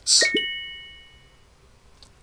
bets.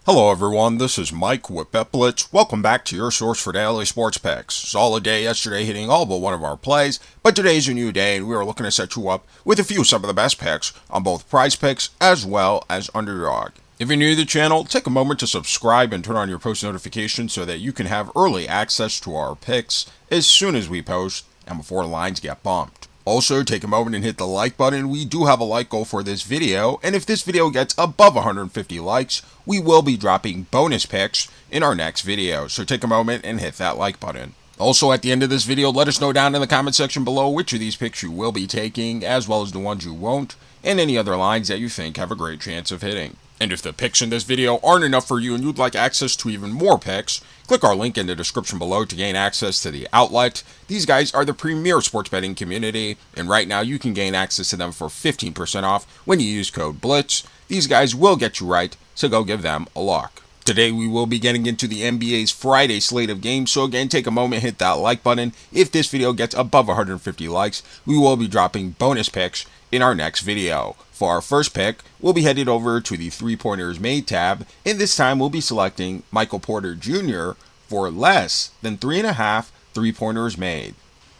Hello everyone, this is Mike with BetBlitz. Welcome back to your source for daily sports picks. Solid day yesterday hitting all but one of our plays, but today's a new day and we are looking to set you up with some of the best picks on both PrizePicks as well as Underdog. If you're new to the channel, take a moment to subscribe and turn on your post notifications so that you can have early access to our picks as soon as we post and before lines get bumped. Also, take a moment and hit the like button. We do have a like goal for this video, and if this video gets above 150 likes, we will be dropping bonus picks in our next video. So take a moment and hit that like button. Also, at the end of this video, let us know down in the comment section below which of these picks you will be taking, as well as the ones you won't, and any other lines that you think have a great chance of hitting. And if the picks in this video aren't enough for you and you'd like access to even more picks, click our link in the description below to gain access to the outlet. These guys are the premier sports betting community, and right now you can gain access to them for 15% off when you use code BLITZ. These guys will get you right, so go give them a look. Today we will be getting into the NBA's Friday slate of games, so again take a moment, hit that like button. If this video gets above 150 likes, we will be dropping bonus picks in our next video. For our first pick, we'll be headed over to the 3-pointers made tab, and this time we'll be selecting Michael Porter Jr. for less than 3.5 3-pointers made.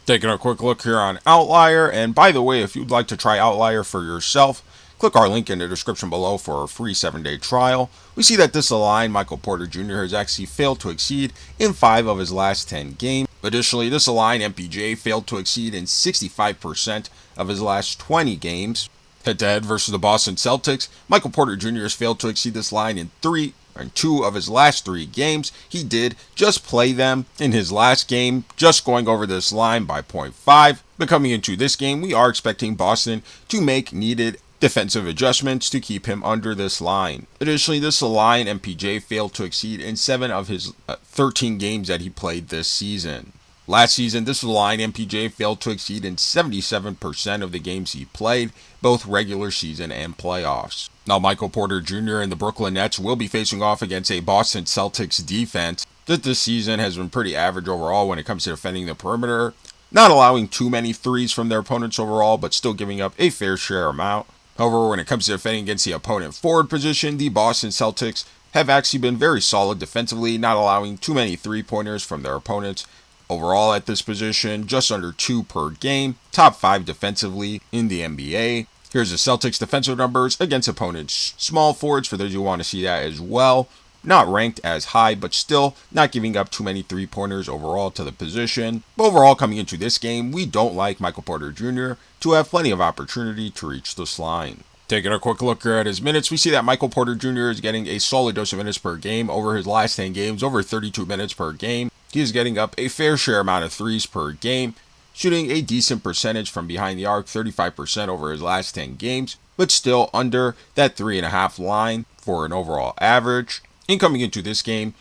Taking a quick look here on Outlier, and by the way, if you'd like to try Outlier for yourself, click our link in the description below for a free 7-day trial. We see that this line, Michael Porter Jr. has actually failed to exceed in 5 of his last 10 games. Additionally, this line, MPJ, failed to exceed in 65% of his last 20 games. Head-to-head versus the Boston Celtics, Michael Porter Jr. has failed to exceed this line in 2 of his last 3 games. He did just play them in his last game, just going over this line by 0.5. But coming into this game, we are expecting Boston to make needed defensive adjustments to keep him under this line. Additionally, this line, MPJ, failed to exceed in 7 of his 13 games that he played this season. Last season, this line, MPJ, failed to exceed in 77% of the games he played, both regular season and playoffs. Now, Michael Porter Jr. and the Brooklyn Nets will be facing off against a Boston Celtics defense that this season has been pretty average overall when it comes to defending the perimeter, not allowing too many threes from their opponents overall, but still giving up a fair share amount. However, when it comes to defending against the opponent forward position, the Boston Celtics have actually been very solid defensively, not allowing too many 3-pointers from their opponents. Overall at this position, just under 2 per game, top 5 defensively in the NBA. Here's the Celtics defensive numbers against opponents' small forwards for those who want to see that as well. Not ranked as high, but still not giving up too many 3-pointers overall to the position. But overall, coming into this game, we don't like Michael Porter Jr. to have plenty of opportunity to reach this line. Taking a quick look here at his minutes, we see that Michael Porter Jr. is getting a solid dose of minutes per game over his last 10 games, over 32 minutes per game. He is getting up a fair share amount of threes per game, shooting a decent percentage from behind the arc, 35% over his last 10 games, but still under that 3.5 line for an overall average. And coming into this game,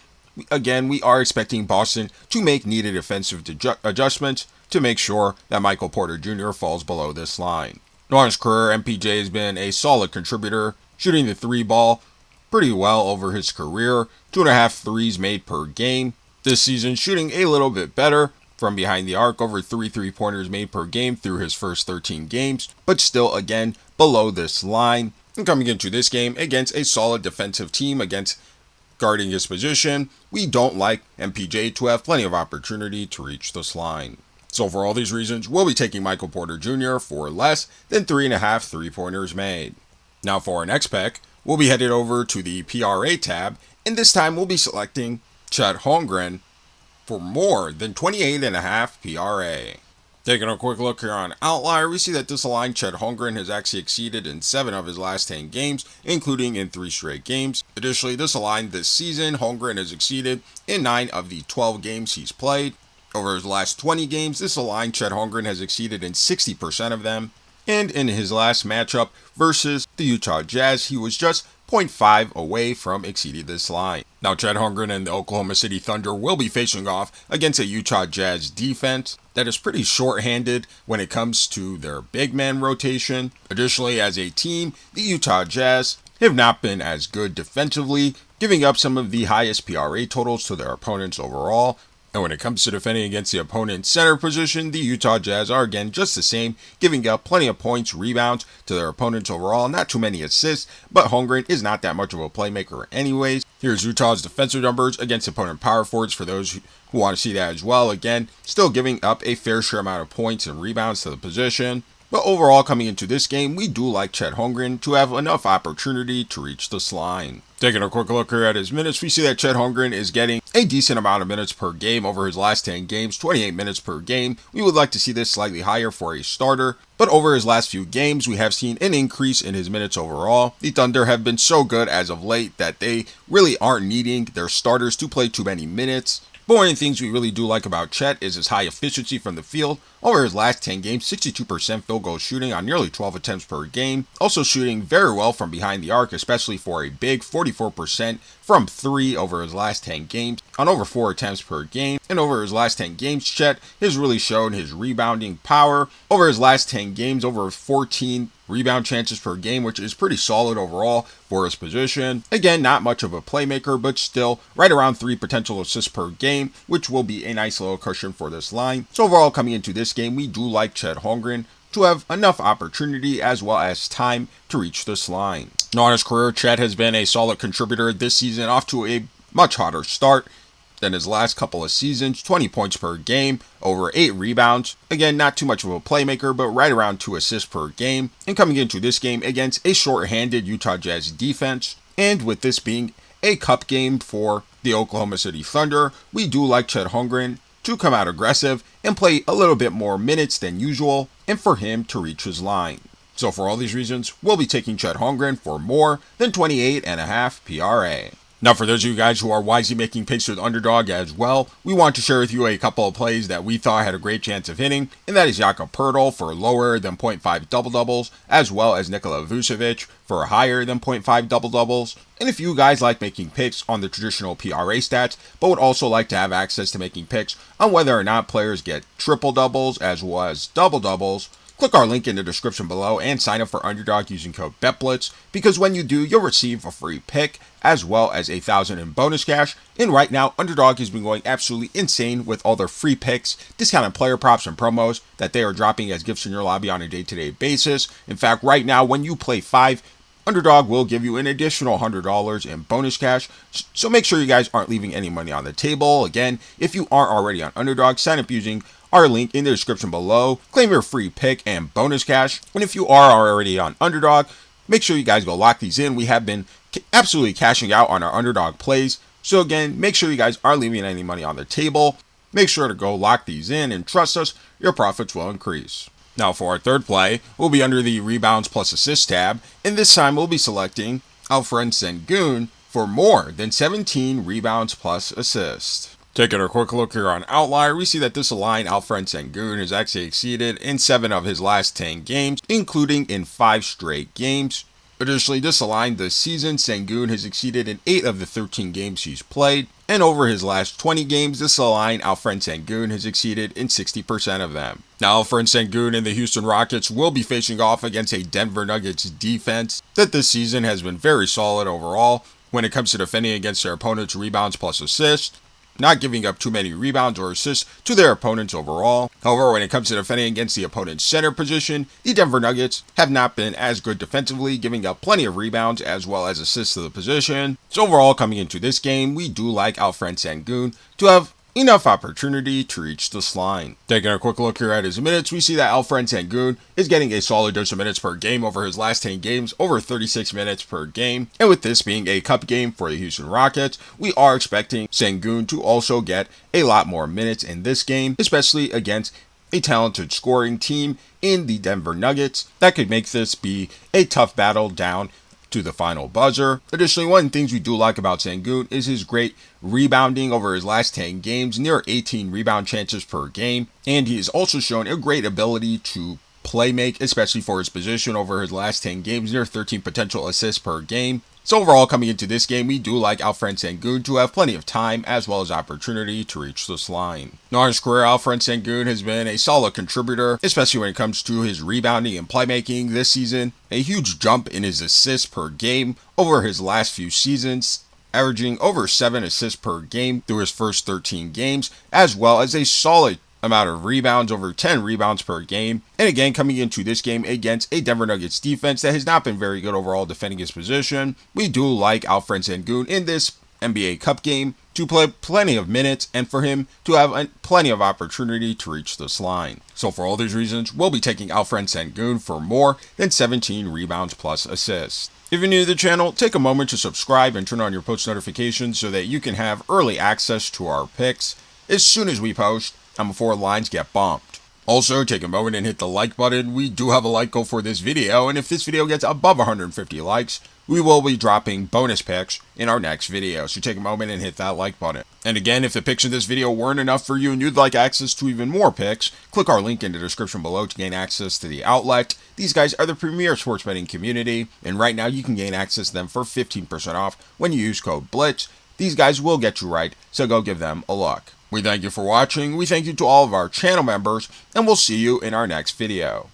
again, we are expecting Boston to make needed defensive adjustments to make sure that Michael Porter Jr. falls below this line. In his career, MPJ has been a solid contributor, shooting the 3 ball pretty well over his career, 2.5 threes made per game. This season, shooting a little bit better from behind the arc, over 3 3-pointers made per game through his first 13 games, but still, again, below this line. And coming into this game against a solid defensive team, against guarding his position, we don't like MPJ to have plenty of opportunity to reach this line. So for all these reasons, we'll be taking Michael Porter Jr. for less than 3.5 3-pointers made. Now for our next pick, we'll be headed over to the PRA tab, and this time we'll be selecting Chet Holmgren for more than 28.5 PRA. Taking a quick look here on Outlier, we see that this line, Chet Holmgren, has actually exceeded in 7 of his last 10 games, including in 3 straight games. Additionally, this line this season, Holmgren has exceeded in 9 of the 12 games he's played. Over his last 20 games, this line, Chet Holmgren, has exceeded in 60% of them. And in his last matchup versus the Utah Jazz, he was just 0.5 away from exceeding this line. Now, Chet Holmgren and the Oklahoma City Thunder will be facing off against a Utah Jazz defense that is pretty short-handed when it comes to their big man rotation. Additionally, as a team, the Utah Jazz have not been as good defensively, giving up some of the highest PRA totals to their opponents overall. And when it comes to defending against the opponent's center position, the Utah Jazz are again just the same, giving up plenty of points, rebounds to their opponents overall, not too many assists, but Holmgren is not that much of a playmaker anyways. Here's Utah's defensive numbers against opponent power forwards for those who want to see that as well. Again, still giving up a fair share amount of points and rebounds to the position. But overall, coming into this game, we do like Chet Holmgren to have enough opportunity to reach this line. Taking a quick look here at his minutes, we see that Chet Holmgren is getting a decent amount of minutes per game over his last 10 games, 28 minutes per game. We would like to see this slightly higher for a starter, but over his last few games, we have seen an increase in his minutes overall. The Thunder have been so good as of late that they really aren't needing their starters to play too many minutes. But one of the things we really do like about Chet is his high efficiency from the field. Over his last 10 games, 62% field goal shooting on nearly 12 attempts per game. Also shooting very well from behind the arc, especially for a big 44% from 3 over his last 10 games on over 4 attempts per game. And over his last 10 games, Chet has really shown his rebounding power. Over his last 10 games, over 14 rebound chances per game, which is pretty solid overall for his position. Again, not much of a playmaker, but still right around 3 potential assists per game, which will be a nice little cushion for this line. So overall, coming into this game, we do like Chet Holmgren to have enough opportunity as well as time to reach this line. Now on his career, Chet has been a solid contributor this season, off to a much hotter start than his last couple of seasons. 20 points per game, over 8 rebounds. Again, not too much of a playmaker, but right around 2 assists per game. And coming into this game against a short-handed Utah Jazz defense, and with this being a cup game for the Oklahoma City Thunder, we do like Chet Holmgren to come out aggressive and play a little bit more minutes than usual, and for him to reach his line. So for all these reasons, we'll be taking Chet Holmgren for more than 28.5 PRA. Now for those of you guys who are wisely making picks with Underdog as well, we want to share with you a couple of plays that we thought had a great chance of hitting, and that is Jakob Poeltl for lower than 0.5 double-doubles, as well as Nikola Vucevic for higher than 0.5 double-doubles. And if you guys like making picks on the traditional PRA stats, but would also like to have access to making picks on whether or not players get triple-doubles as well as double-doubles, click our link in the description below and sign up for Underdog using code BETBLITZ, because when you do, you'll receive a free pick as well as $1,000 in bonus cash. And right now, Underdog has been going absolutely insane with all their free picks, discounted player props, and promos that they are dropping as gifts in your lobby on a day-to-day basis. In fact, right now, when you play 5, Underdog will give you an additional $100 in bonus cash, so make sure you guys aren't leaving any money on the table. Again, if you aren't already on Underdog, sign up using our link in the description below, claim your free pick and bonus cash. And if you are already on Underdog, make sure you guys go lock these in. We have been absolutely cashing out on our Underdog plays, so again, make sure you guys aren't leaving any money on the table. Make sure to go lock these in, and trust us, your profits will increase. Now for our third play, we'll be under the rebounds plus assists tab, and this time we'll be selecting Alperen Sengun for more than 17 rebounds plus assists. Taking a quick look here on Outlier, we see that this line, Alperen Sengun, has actually exceeded in 7 of his last 10 games, including in 5 straight games. Additionally, this line this season, Sengun has exceeded in 8 of the 13 games he's played, and over his last 20 games, this line, Alperen Sengun, has exceeded in 60% of them. Now, Alperen Sengun and the Houston Rockets will be facing off against a Denver Nuggets defense that this season has been very solid overall when it comes to defending against their opponents' rebounds plus assists, not giving up too many rebounds or assists to their opponents overall. However, when it comes to defending against the opponent's center position, the Denver Nuggets have not been as good defensively, giving up plenty of rebounds as well as assists to the position. So overall, coming into this game, we do like Alperen Sengun to have enough opportunity to reach this line. Taking a quick look here at his minutes, we see that Alperen Sengun is getting a solid dose of minutes per game over his last 10 games, over 36 minutes per game. And with this being a cup game for the Houston Rockets, we are expecting Sengun to also get a lot more minutes in this game, especially against a talented scoring team in the Denver Nuggets. That could make this be a tough battle down to the final buzzer. Additionally, one of the things we do like about Sengun is his great rebounding over his last 10 games, near 18 rebound chances per game, and he has also shown a great ability to play make, especially for his position over his last 10 games, near 13 potential assists per game. So overall, coming into this game, we do like Alperen Sengun to have plenty of time as well as opportunity to reach this line. Now in his career, Alperen Sengun has been a solid contributor, especially when it comes to his rebounding and playmaking this season. A huge jump in his assists per game over his last few seasons, averaging over 7 assists per game through his first 13 games, as well as a solid amount of rebounds, over 10 rebounds per game. And again, coming into this game against a Denver Nuggets defense that has not been very good overall defending his position, we do like Alperen Sengun in this NBA Cup game to play plenty of minutes and for him to have plenty of opportunity to reach this line. So for all these reasons, we'll be taking Alperen Sengun for more than 17 rebounds plus assists. If you're new to the channel, take a moment to subscribe and turn on your post notifications so that you can have early access to our picks as soon as we post and before lines get bumped. Also, take a moment and hit the like button. We do have a like goal for this video, and if this video gets above 150 likes, we will be dropping bonus picks in our next video, so take a moment and hit that like button. And again, if the picks in this video weren't enough for you and you'd like access to even more picks, click our link in the description below to gain access to the outlet. These guys are the premier sports betting community, and right now you can gain access to them for 15% off when you use code BLITZ. These guys will get you right, so go give them a look. We thank you for watching, we thank you to all of our channel members, and we'll see you in our next video.